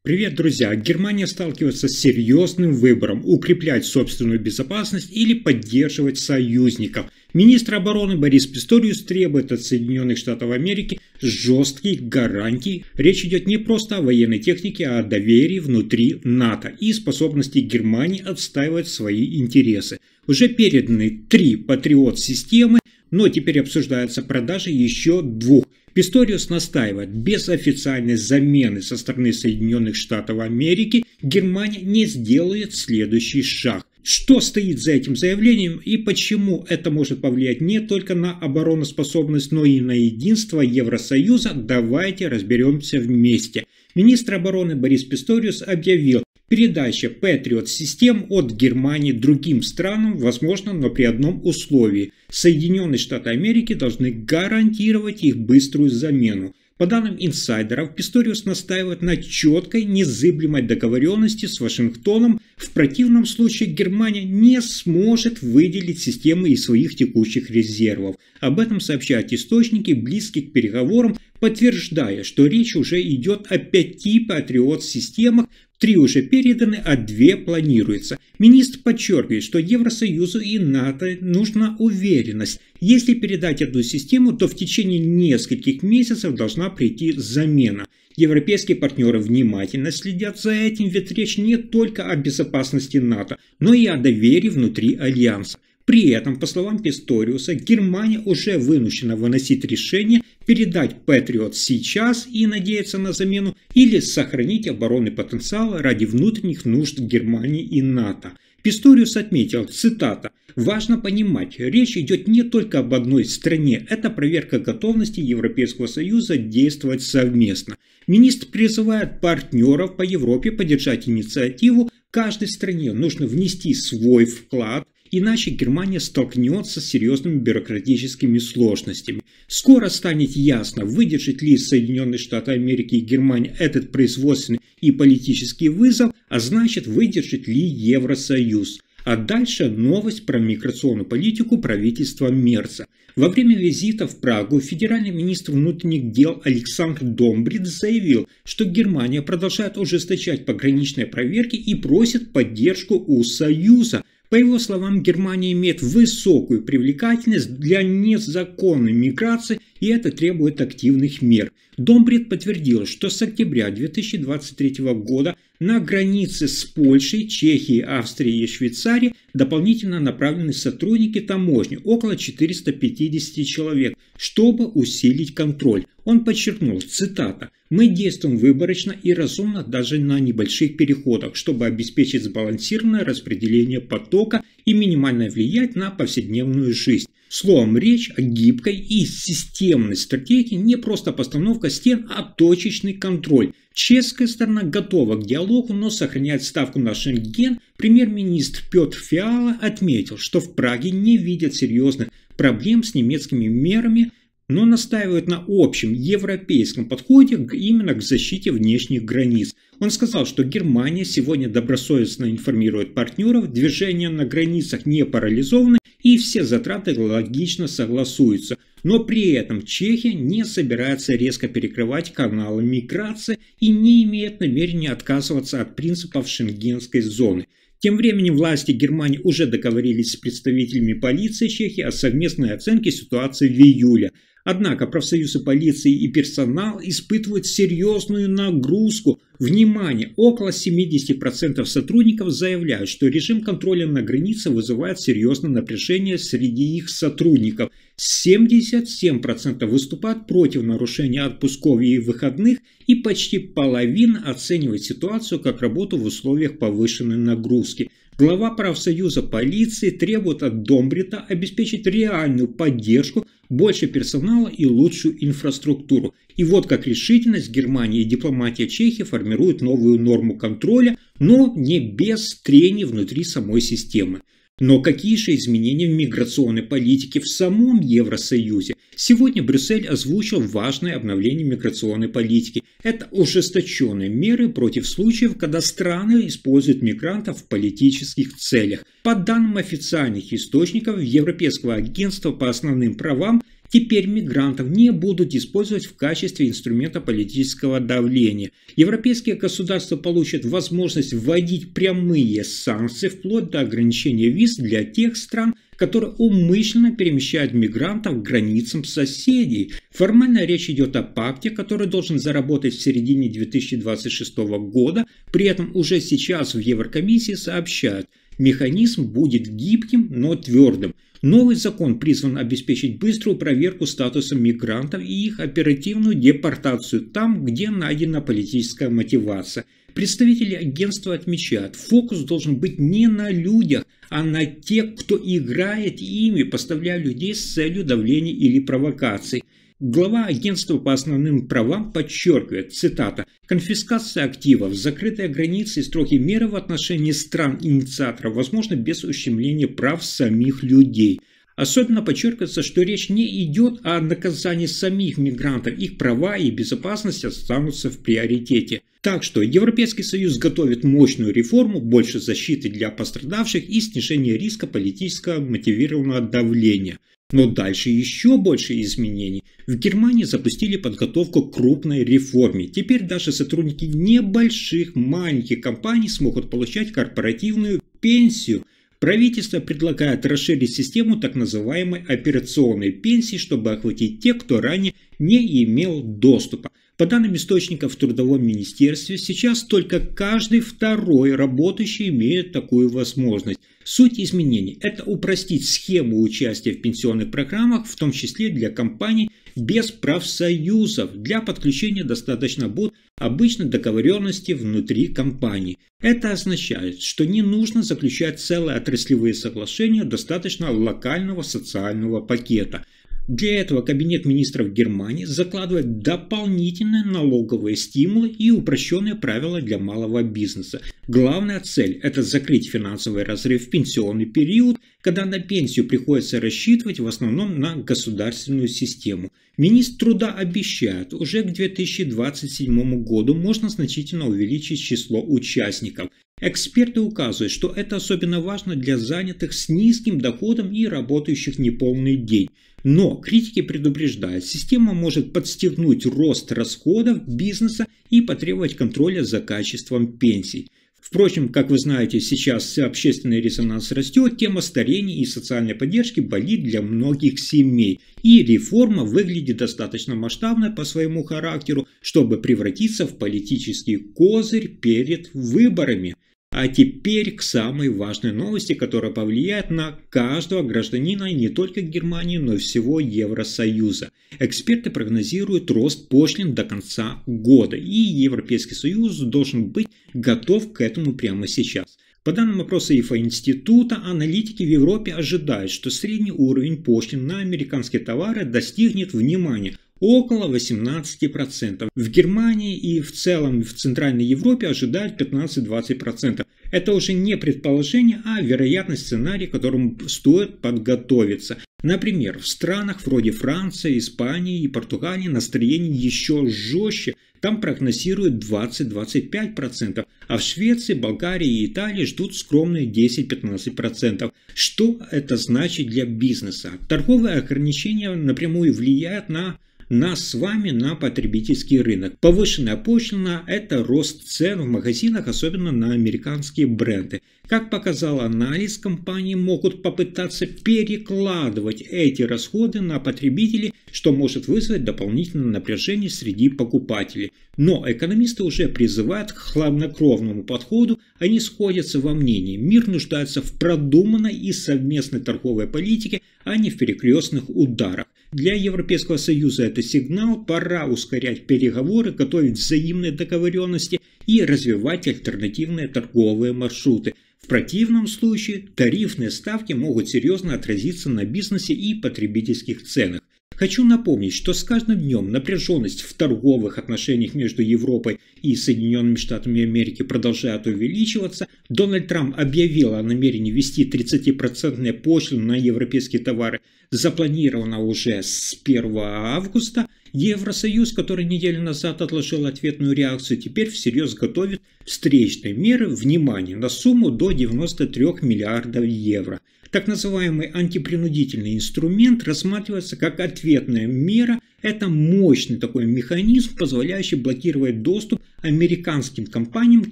Привет, друзья! Германия сталкивается с серьезным выбором – укреплять собственную безопасность или поддерживать союзников. Министр обороны Борис Писториус требует от Соединенных Штатов Америки жестких гарантий. Речь идет не просто о военной технике, а о доверии внутри НАТО и способности Германии отстаивать свои интересы. Уже переданы 3 Патриот-системы, но теперь обсуждается продажа еще 2. Писториус настаивает, без официальной замены со стороны Соединенных Штатов Америки Германия не сделает следующий шаг. Что стоит за этим заявлением и почему это может повлиять не только на обороноспособность, но и на единство Евросоюза, давайте разберемся вместе. Министр обороны Борис Писториус объявил, передача Патриот-систем от Германии другим странам возможно, но при одном условии. Соединенные Штаты Америки должны гарантировать их быструю замену. По данным инсайдеров, Писториус настаивает на четкой, незыблемой договоренности с Вашингтоном. В противном случае Германия не сможет выделить системы из своих текущих резервов. Об этом сообщают источники, близкие к переговорам, подтверждая, что речь уже идет о 5 Патриот-системах, 3 уже переданы, а 2 планируется. Министр подчеркивает, что Евросоюзу и НАТО нужна уверенность. Если передать одну систему, то в течение нескольких месяцев должна прийти замена. Европейские партнеры внимательно следят за этим, ведь речь не только о безопасности НАТО, но и о доверии внутри альянса. При этом, по словам Писториуса, Германия уже вынуждена выносить решение передать Патриот сейчас и надеяться на замену или сохранить оборонный потенциал ради внутренних нужд Германии и НАТО. Писториус отметил, цитата, «Важно понимать, речь идет не только об одной стране, это проверка готовности Европейского Союза действовать совместно». Министр призывает партнеров по Европе поддержать инициативу, каждой стране нужно внести свой вклад, иначе Германия столкнется с серьезными бюрократическими сложностями. Скоро станет ясно, выдержит ли Соединенные Штаты Америки и Германия этот производственный и политический вызов, а значит, выдержит ли Евросоюз. А дальше новость про миграционную политику правительства Мерца. Во время визита в Прагу федеральный министр внутренних дел Александр Домбридт заявил, что Германия продолжает ужесточать пограничные проверки и просит поддержку у Союза. По его словам, Германия имеет высокую привлекательность для незаконной миграции, и это требует активных мер. Домбридт подтвердил, что с октября 2023 года на границе с Польшей, Чехией, Австрией и Швейцарией дополнительно направлены сотрудники таможни, около 450 человек, чтобы усилить контроль. Он подчеркнул, цитата, «Мы действуем выборочно и разумно даже на небольших переходах, чтобы обеспечить сбалансированное распределение потока и минимально влиять на повседневную жизнь». Словом, речь о гибкой и системной стратегии, не просто постановка стен, а точечный контроль. Чешская сторона готова к диалогу, но сохраняет ставку на Шенген. Премьер-министр Петр Фиала отметил, что в Праге не видят серьезных проблем с немецкими мерами, но настаивают на общем европейском подходе именно к защите внешних границ. Он сказал, что Германия сегодня добросовестно информирует партнеров, движения на границах не парализованы и все затраты логично согласуются. Но при этом Чехия не собирается резко перекрывать каналы миграции и не имеет намерения отказываться от принципов шенгенской зоны. Тем временем власти Германии уже договорились с представителями полиции Чехии о совместной оценке ситуации в июле. Однако профсоюзы полиции и персонал испытывают серьезную нагрузку. Внимание! Около 70% сотрудников заявляют, что режим контроля на границе вызывает серьезное напряжение среди их сотрудников. 77% выступают против нарушения отпусков и выходных, и почти половина оценивает ситуацию как работу в условиях повышенной нагрузки. Глава профсоюза полиции требует от Домбридта обеспечить реальную поддержку, больше персонала и лучшую инфраструктуру. И вот как решительность Германии и дипломатия Чехии формируют новую норму контроля, но не без трений внутри самой системы. Но какие же изменения в миграционной политике в самом Евросоюзе? Сегодня Брюссель озвучил важное обновление миграционной политики. Это ужесточенные меры против случаев, когда страны используют мигрантов в политических целях. По данным официальных источников Европейского агентства по основным правам, Теперь мигрантов не будут использовать в качестве инструмента политического давления. Европейские государства получат возможность вводить прямые санкции вплоть до ограничения виз для тех стран, которые умышленно перемещают мигрантов к границам соседей. Формально речь идет о пакте, который должен заработать в середине 2026 года. При этом уже сейчас в Еврокомиссии сообщают, механизм будет гибким, но твердым. Новый закон призван обеспечить быструю проверку статуса мигрантов и их оперативную депортацию там, где найдена политическая мотивация. Представители агентства отмечают, фокус должен быть не на людях, а на тех, кто играет ими, поставляя людей с целью давления или провокаций. Глава агентства по основным правам подчеркивает, цитата, «Конфискация активов, закрытые границы и строгие меры в отношении стран-инициаторов возможны без ущемления прав самих людей». Особенно подчеркивается, что речь не идет о наказании самих мигрантов, их права и безопасность останутся в приоритете. Так что Европейский Союз готовит мощную реформу, больше защиты для пострадавших и снижения риска политического мотивированного давления. Но дальше еще больше изменений. В Германии запустили подготовку к крупной реформе. Теперь даже сотрудники небольших, маленьких компаний смогут получать корпоративную пенсию. Правительство предлагает расширить систему так называемой операционной пенсии, чтобы охватить тех, кто ранее не имел доступа. По данным источников в Трудовом министерстве, сейчас только каждый второй работающий имеет такую возможность. Суть изменений – это упростить схему участия в пенсионных программах, в том числе для компаний без профсоюзов. Для подключения достаточно будет обычной договоренности внутри компании. Это означает, что не нужно заключать целые отраслевые соглашения, достаточно локального социального пакета. Для этого Кабинет министров Германии закладывает дополнительные налоговые стимулы и упрощенные правила для малого бизнеса. Главная цель – это закрыть финансовый разрыв в пенсионный период, когда на пенсию приходится рассчитывать в основном на государственную систему. Министр труда обещает, уже к 2027 году можно значительно увеличить число участников. Эксперты указывают, что это особенно важно для занятых с низким доходом и работающих неполный день. Но критики предупреждают, система может подстегнуть рост расходов бизнеса и потребовать контроля за качеством пенсий. Впрочем, как вы знаете, сейчас общественный резонанс растет, тема старения и социальной поддержки болит для многих семей. И реформа выглядит достаточно масштабной по своему характеру, чтобы превратиться в политический козырь перед выборами. А теперь к самой важной новости, которая повлияет на каждого гражданина не только Германии, но и всего Евросоюза. Эксперты прогнозируют рост пошлин до конца года, и Европейский Союз должен быть готов к этому прямо сейчас. По данным опроса ИФА-института, аналитики в Европе ожидают, что средний уровень пошлин на американские товары достигнет, внимание, около 18%. В Германии и в целом в Центральной Европе ожидают 15-20%. Это уже не предположение, а вероятный сценарий, к которому стоит подготовиться. Например, в странах вроде Франции, Испании и Португалии настроение еще жестче. Там прогнозируют 20-25%, а в Швеции, Болгарии и Италии ждут скромные 10-15%. Что это значит для бизнеса? Торговые ограничения напрямую влияют на нас с вами, на потребительский рынок. Повышенная пошлина – это рост цен в магазинах, особенно на американские бренды. Как показал анализ, компании могут попытаться перекладывать эти расходы на потребителей, что может вызвать дополнительное напряжение среди покупателей. Но экономисты уже призывают к хладнокровному подходу, они сходятся во мнении. Мир нуждается в продуманной и совместной торговой политике, а не в перекрестных ударах. Для Европейского Союза это сигнал, пора ускорять переговоры, готовить взаимные договоренности и развивать альтернативные торговые маршруты. В противном случае тарифные ставки могут серьезно отразиться на бизнесе и потребительских ценах. Хочу напомнить, что с каждым днем напряженность в торговых отношениях между Европой и Соединенными Штатами Америки продолжает увеличиваться. Дональд Трамп объявил о намерении ввести 30% пошлину на европейские товары. Запланировано уже с 1 августа. Евросоюз, который неделю назад отложил ответную реакцию, теперь всерьез готовит встречные меры, внимание, на сумму до 93 миллиардов евро. Так называемый антипринудительный инструмент рассматривается как ответная мера. Это мощный такой механизм, позволяющий блокировать доступ американским компаниям к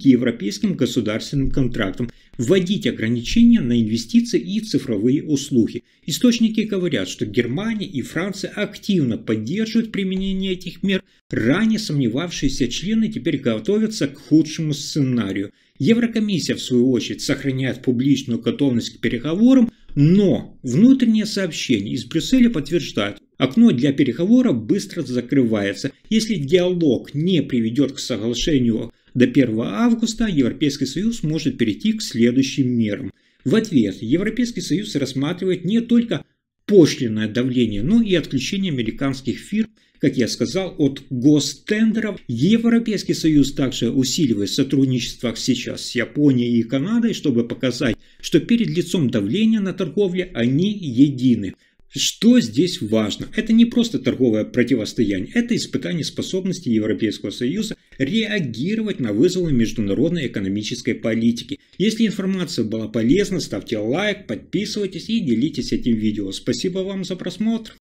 европейским государственным контрактам, вводить ограничения на инвестиции и цифровые услуги. Источники говорят, что Германия и Франция активно поддерживают применение этих мер. Ранее сомневавшиеся члены теперь готовятся к худшему сценарию. Еврокомиссия, в свою очередь, сохраняет публичную готовность к переговорам, но внутренние сообщения из Брюсселя подтверждают, окно для переговоров быстро закрывается. Если диалог не приведет к соглашению до 1 августа, Европейский Союз может перейти к следующим мерам. В ответ Европейский Союз рассматривает не только пошлинное давление, но и отключение американских фирм, как я сказал, от гостендеров. Европейский Союз также усиливает сотрудничество сейчас с Японией и Канадой, чтобы показать, что перед лицом давления на торговлю они едины. Что здесь важно? Это не просто торговое противостояние, это испытание способности Европейского Союза реагировать на вызовы международной экономической политики. Если информация была полезна, ставьте лайк, подписывайтесь и делитесь этим видео. Спасибо вам за просмотр.